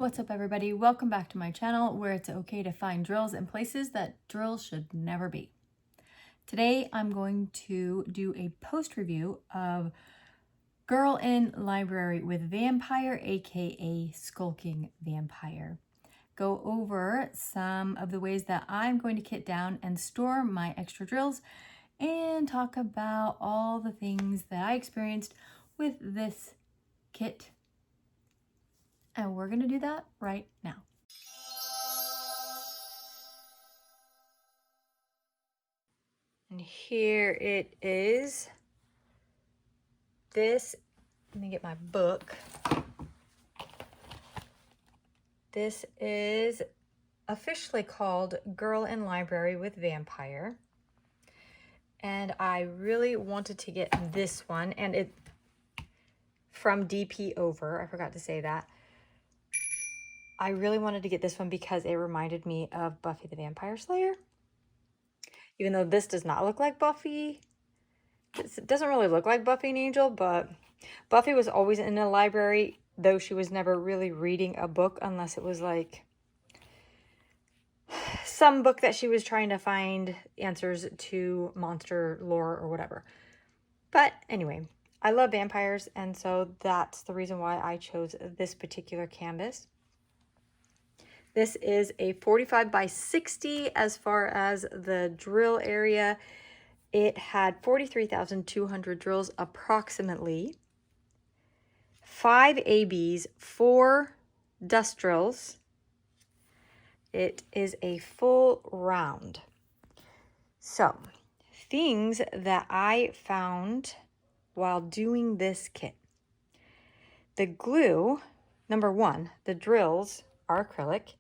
What's up everybody? Welcome back to my channel where it's okay to find drills in places that drills should never be. Today I'm going to do a post review of Girl in Library with Vampire, aka Skulking Vampire. Go over some of the ways that I'm going to kit down and store my extra drills and talk about all the things that I experienced with this kit. And we're going to do that right now. And here it is. Let me get my book. This is officially called Girl in Library with Vampire. And I really wanted to get this one, and it from DP Over. I forgot to say that. I really wanted to get this one because it reminded me of Buffy the Vampire Slayer. Even though this does not look like Buffy. It doesn't really look like Buffy and Angel, but Buffy was always in a library, though she was never really reading a book unless it was like some book that she was trying to find answers to monster lore or whatever. But anyway, I love vampires, and so that's the reason why I chose this particular canvas. This is a 45 by 60 as far as the drill area. It had 43,200 drills approximately, 5 ABs, 4 dust drills. It is a full round. So, things that I found while doing this kit. The glue, number one, the drills are acrylic.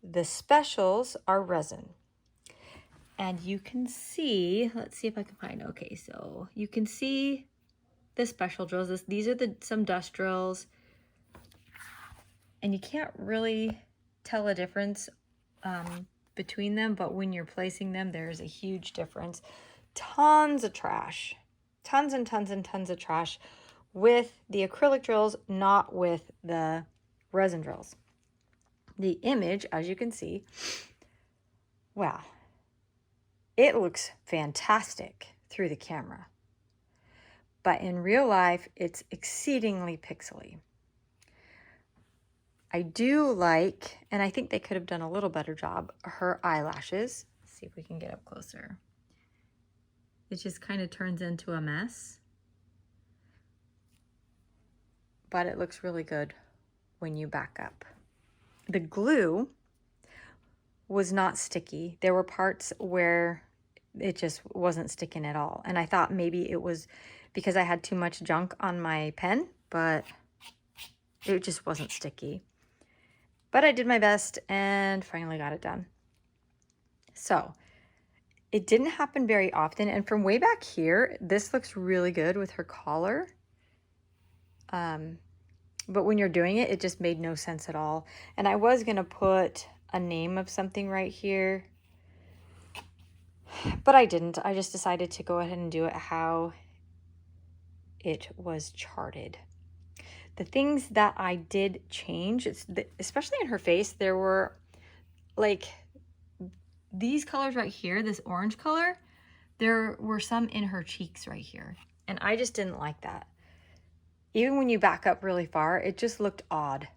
The specials are resin. And you can see, let's see if I can find, okay, so you can see the special drills. These are some dust drills. And you can't really tell a difference between them, but when you're placing them, there's a huge difference. Tons of trash. Tons and tons and tons of trash with the acrylic drills, not with the resin drills. The image, as you can see, wow, it looks fantastic through the camera. But in real life, it's exceedingly pixely. I do like, and I think they could have done a little better job, her eyelashes. Let's see if we can get up closer. It just kind of turns into a mess. But it looks really good when you back up. The glue was not sticky. There were parts where it just wasn't sticking at all. And I thought maybe it was because I had too much junk on my pen, but it just wasn't sticky. But I did my best and finally got it done. So it didn't happen very often. And from way back here, this looks really good with her collar. But when you're doing it, it just made no sense at all. And I was going to put a name of something right here, but I didn't. I just decided to go ahead and do it how it was charted. The things that I did change, especially in her face, there were like these colors right here, this orange color, there were some in her cheeks right here. And I just didn't like that. Even when you back up really far, it just looked odd.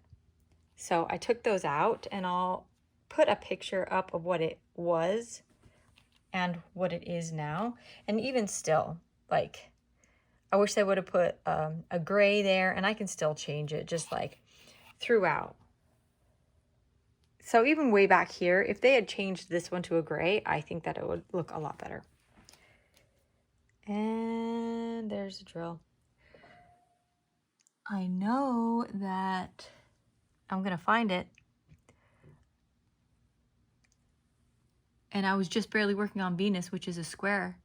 So I took those out, and I'll put a picture up of what it was and what it is now. And even still, like, I wish they would have put a gray there, and I can still change it just like throughout. So even way back here, if they had changed this one to a gray, I think that it would look a lot better. And there's the drill. I know that I'm going to find it. And I was just barely working on Venus, which is a square.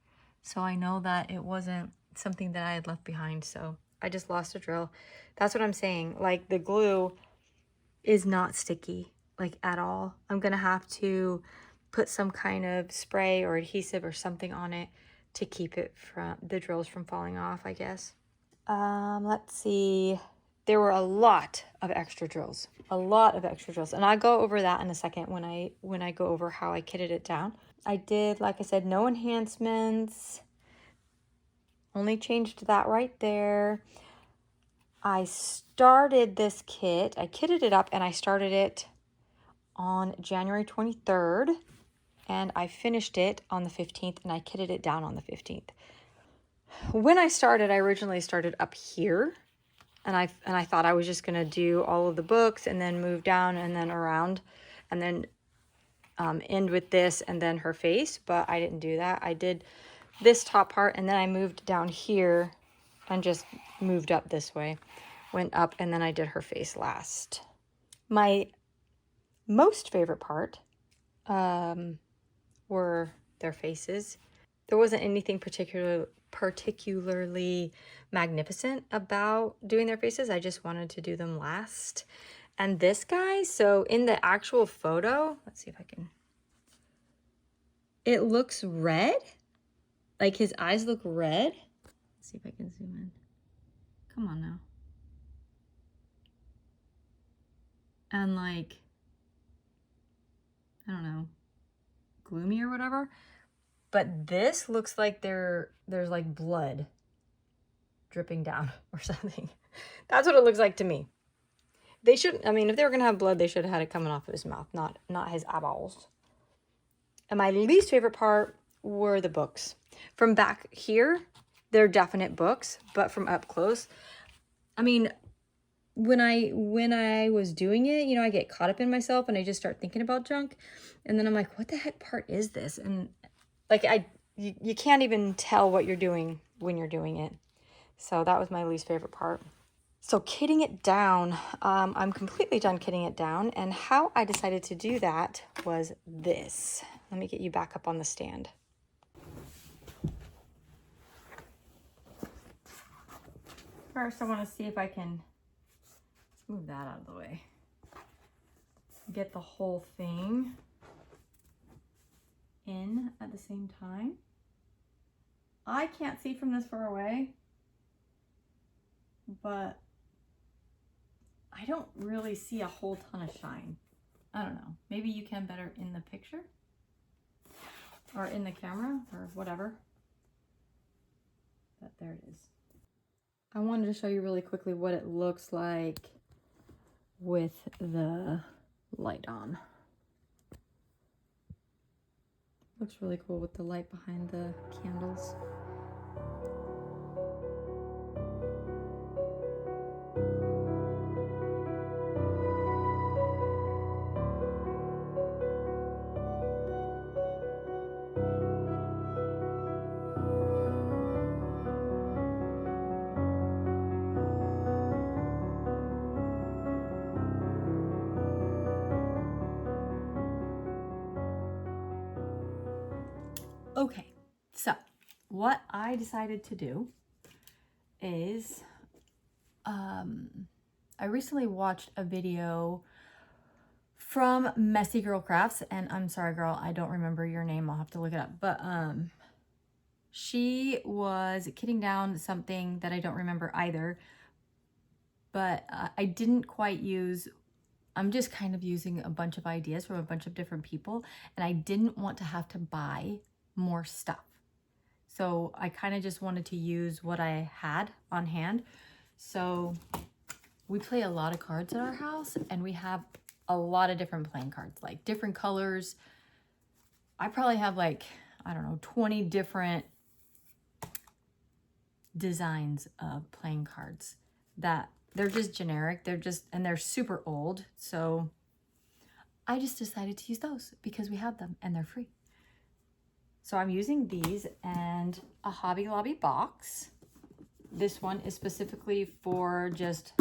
So I know that it wasn't something that I had left behind. So I just lost a drill. That's what I'm saying. Like, the glue is not sticky, like, at all. I'm going to have to put some kind of spray or adhesive or something on it to keep it from the drills from falling off, I guess. Let's see. there were a lot of extra drills, and I'll go over that in a second when I go over how I kitted it down. I did, like I said, no enhancements, only changed that right there. I started this kit, I kitted it up, and I started it on January 23rd, and I finished it on the 15th, and I kitted it down on the 15th. When I started, I originally started up here, and I thought I was just going to do all of the books and then move down and then around and then end with this and then her face, but I didn't do that. I did this top part, and then I moved down here and just moved up this way, went up, and then I did her face last. My most favorite part were their faces. There wasn't anything particularly magnificent about doing their faces. I just wanted to do them last. And this guy, so in the actual photo, let's see if I can, it looks red. Like his eyes look red. Let's see if I can zoom in. Come on now. And like, I don't know, gloomy or whatever. But this looks like there's like blood dripping down or something. That's what it looks like to me. They should, I mean, if they were gonna have blood, they should have had it coming off of his mouth, not his eyeballs. And my least favorite part were the books. From back here, they're definite books, but from up close, I mean, when I was doing it, you know, I get caught up in myself and I just start thinking about junk, and then I'm like, what the heck part is this? And like you can't even tell what you're doing when you're doing it. So that was my least favorite part. So kitting it down, I'm completely done kitting it down, and how I decided to do that was this. Let me get you back up on the stand. First, I want to see if I can move that out of the way. Get the whole thing in at the same time. I can't see from this far away, but I don't really see a whole ton of shine. I don't know. Maybe you can better in the picture or in the camera or whatever. But there it is. I wanted to show you really quickly what it looks like with the light on. Looks really cool with the light behind the candles. Okay, so what I decided to do is, I recently watched a video from Messy Girl Crafts, and I'm sorry girl, I don't remember your name, I'll have to look it up, but she was kitting down something that I don't remember either, but I didn't quite use, I'm just kind of using a bunch of ideas from a bunch of different people, and I didn't want to have to buy more stuff. So I kind of just wanted to use what I had on hand. So we play a lot of cards at our house, and we have a lot of different playing cards, like different colors. I probably have like, I don't know, 20 different designs of playing cards that they're just generic. And they're super old. So I just decided to use those because we have them and they're free. So I'm using these and a Hobby Lobby box. This one is specifically for just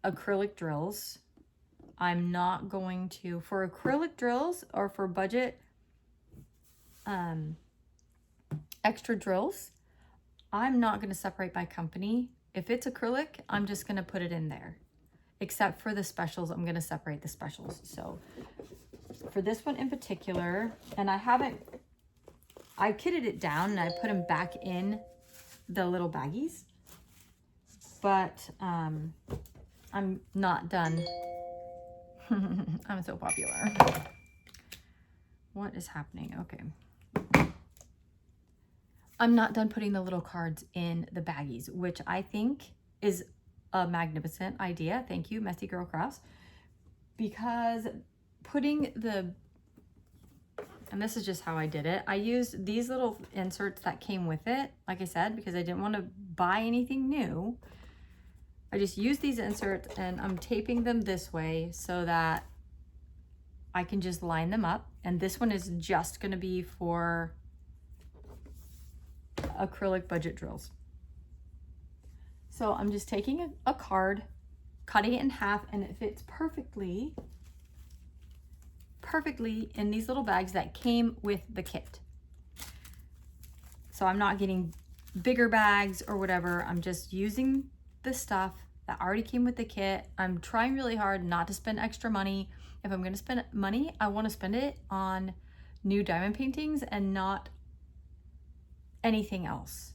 acrylic drills. I'm not going to, for acrylic drills or for budget extra drills, I'm not going to separate by company. If it's acrylic, I'm just going to put it in there. Except for the specials, I'm going to separate the specials. So for this one in particular, and I kitted it down and I put them back in the little baggies. But I'm not done. I'm so popular. What is happening? Okay. I'm not done putting the little cards in the baggies, which I think is a magnificent idea. Thank you, Messy Girl Cross. Because putting the, and this is just how I did it. I used these little inserts that came with it, like I said, because I didn't want to buy anything new. I just used these inserts and I'm taping them this way so that I can just line them up. And this one is just going to be for acrylic budget drills. So I'm just taking a card, cutting it in half, and it fits perfectly in these little bags that came with the kit. So I'm not getting bigger bags or whatever. I'm just using the stuff that already came with the kit. I'm trying really hard not to spend extra money. If I'm going to spend money, I want to spend it on new diamond paintings and not anything else.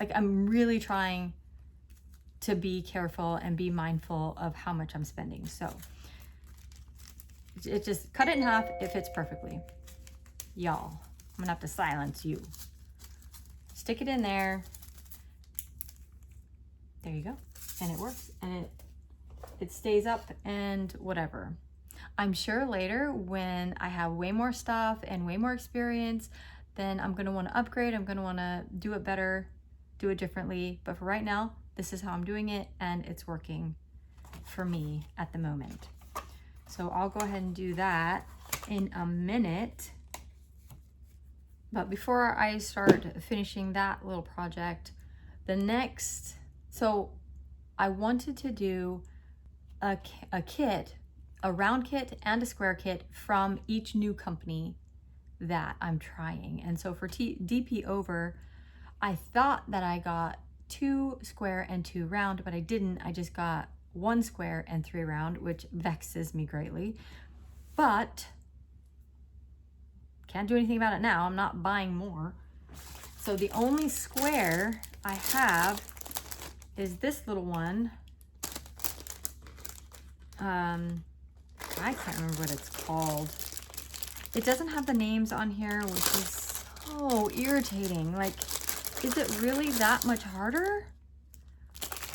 Like, I'm really trying to be careful and be mindful of how much I'm spending. So it just cut it in half. It fits perfectly. Y'all, I'm gonna have to silence you. Stick it in there. There you go. And it works. And it stays up and whatever. I'm sure later when I have way more stuff and way more experience, then I'm gonna wanna upgrade. I'm gonna wanna do it better, do it differently. But for right now, this is how I'm doing it and it's working for me at the moment. So I'll go ahead and do that in a minute. But before I start finishing that little project, the next, so I wanted to do a kit, a round kit and a square kit from each new company that I'm trying. And so for DP Over, I thought that I got 2 square and 2 round, but I didn't. I just got 1 square and 3 round, which vexes me greatly. But can't do anything about it now. I'm not buying more. So the only square I have is this little one. I can't remember what it's called. It doesn't have the names on here, which is so irritating. Like, is it really that much harder?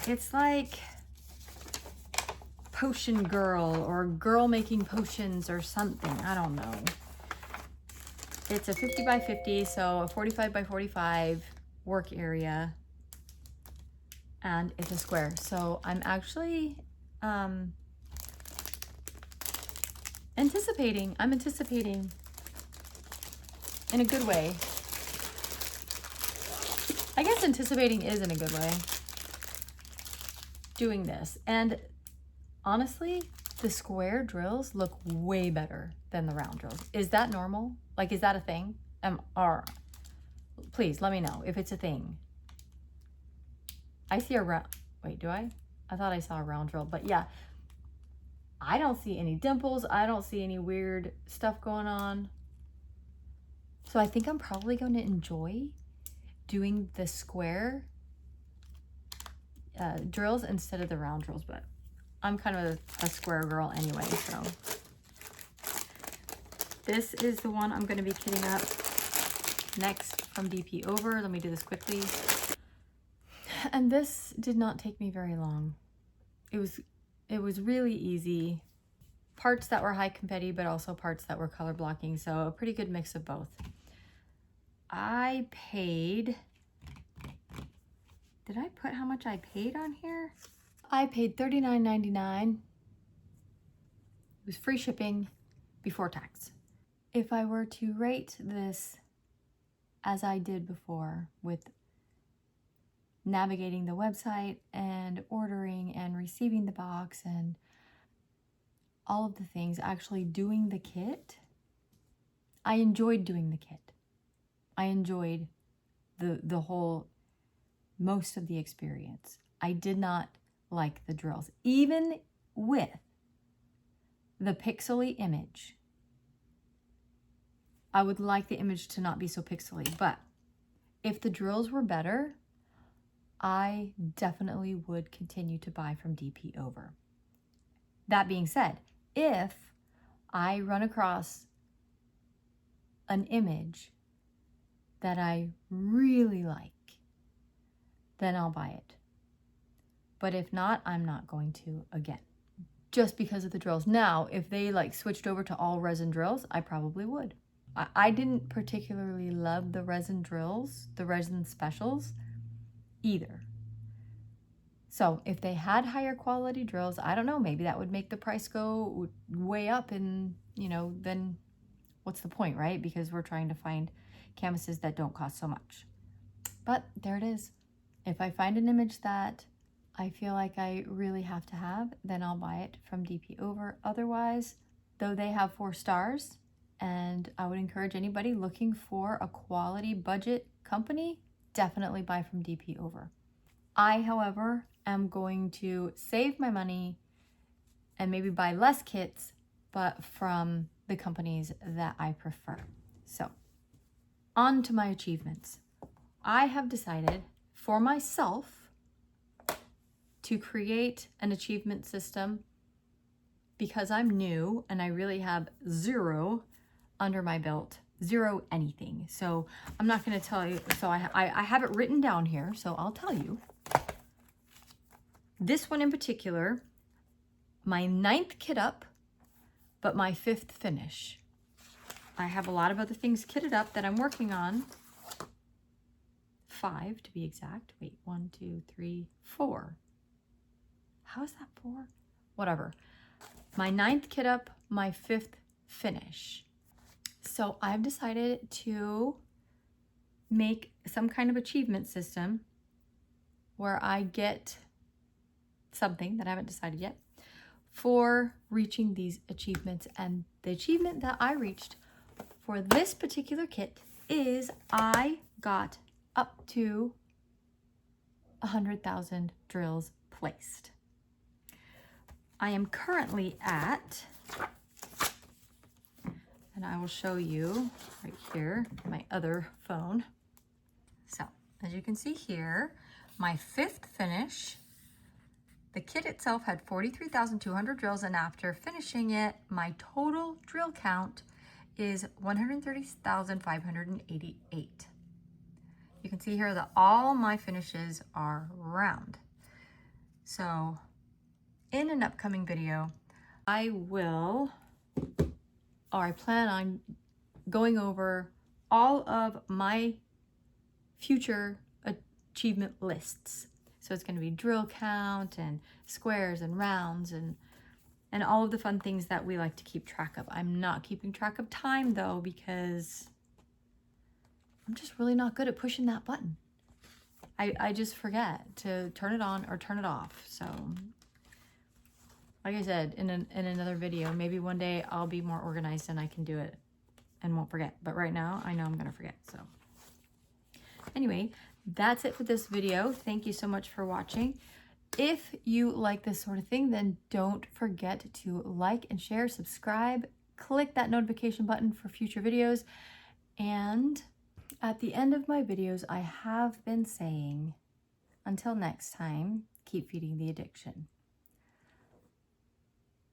It's like Potion Girl or Girl Making Potions or something. I don't know. It's a 50 by 50, so a 45 by 45 work area. And it's a square. So I'm actually anticipating. I'm anticipating in a good way. I guess anticipating is in a good way. Doing this. And honestly, the square drills look way better than the round drills. Is that normal? Like, is that a thing? Or please let me know if it's a thing. I see a round, wait, do I? I thought I saw a round drill, but yeah. I don't see any dimples. I don't see any weird stuff going on. So I think I'm probably going to enjoy doing the square drills instead of the round drills, but I'm kind of a square girl anyway, so. This is the one I'm going to be kitting up next from DP Over. Let me do this quickly. And this did not take me very long. It was really easy. Parts that were high confetti, but also parts that were color blocking, so a pretty good mix of both. I paid, did I put how much I paid on here? I paid $39.99. It was free shipping before tax. If I were to rate this as I did before with navigating the website and ordering and receiving the box and all of the things, actually doing the kit, I enjoyed doing the kit. I enjoyed the whole, most of the experience. I did not like the drills. Even with the pixely image, I would like the image to not be so pixely, but if the drills were better, I definitely would continue to buy from DP over. That being said, if I run across an image that I really like, then I'll buy it. But if not, I'm not going to again, just because of the drills. Now, if they like switched over to all resin drills, I probably would. I didn't particularly love the resin drills, the resin specials either. So if they had higher quality drills, I don't know, maybe that would make the price go way up, and then what's the point, right? Because we're trying to find canvases that don't cost so much. But there it is. If I find an image that I feel like I really have to have, then I'll buy it from DP over. Otherwise, though they have 4 stars, and I would encourage anybody looking for a quality budget company, definitely buy from DP over. I, however, am going to save my money and maybe buy less kits, but from the companies that I prefer. So, on to my achievements. I have decided for myself to create an achievement system because I'm new and I really have 0 under my belt, 0 anything. So I'm not going to tell you. So I have it written down here, so I'll tell you. This one in particular, my 9th kit up, but my 5th finish. I have a lot of other things kitted up that I'm working on. 5 to be exact. Wait, 1, 2, 3, 4. How is that 4? Whatever. My 9th kit up, my 5th finish. So I've decided to make some kind of achievement system where I get something that I haven't decided yet for reaching these achievements. And the achievement that I reached for this particular kit is I got up to 100,000 drills placed. I am currently at, and I will show you right here, my other phone. So as you can see here, my 5th finish, the kit itself had 43,200 drills, and after finishing it, my total drill count is 130,588. You can see here that all my finishes are round. So in an upcoming video, I plan on going over all of my future achievement lists. So it's going to be drill count and squares and rounds and all of the fun things that we like to keep track of. I'm not keeping track of time though, because I'm just really not good at pushing that button. I just forget to turn it on or turn it off. So like I said in another video, maybe one day I'll be more organized and I can do it and won't forget. But right now I know I'm going to forget. So anyway, that's it for this video. Thank you so much for watching. If you like this sort of thing, then don't forget to like and share, subscribe, click that notification button for future videos. And at the end of my videos, I have been saying, until next time, keep feeding the addiction.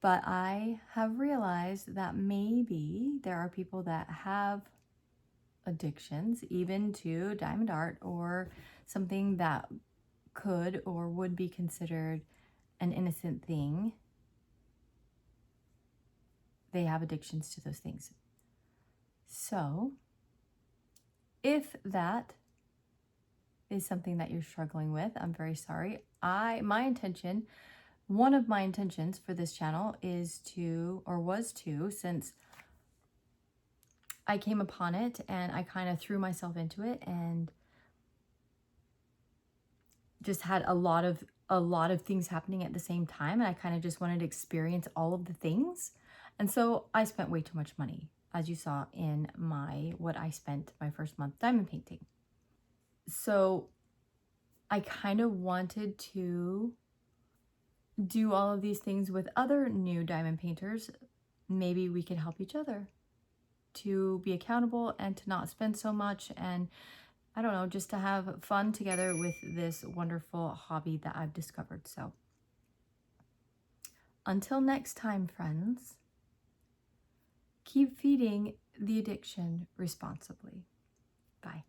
But I have realized that maybe there are people that have addictions, even to diamond art or something that could or would be considered an innocent thing. They have addictions to those things. So if that is something that you're struggling with, I'm very sorry. One of my intentions for this channel was to, since I came upon it and I kind of threw myself into it and just had a lot of things happening at the same time, and I kind of just wanted to experience all of the things. And so I spent way too much money, as you saw in what I spent my first month diamond painting. So I kind of wanted to do all of these things with other new diamond painters. Maybe we could help each other to be accountable and to not spend so much and I don't know, just to have fun together with this wonderful hobby that I've discovered. So until next time, friends, keep feeding the addiction responsibly. Bye.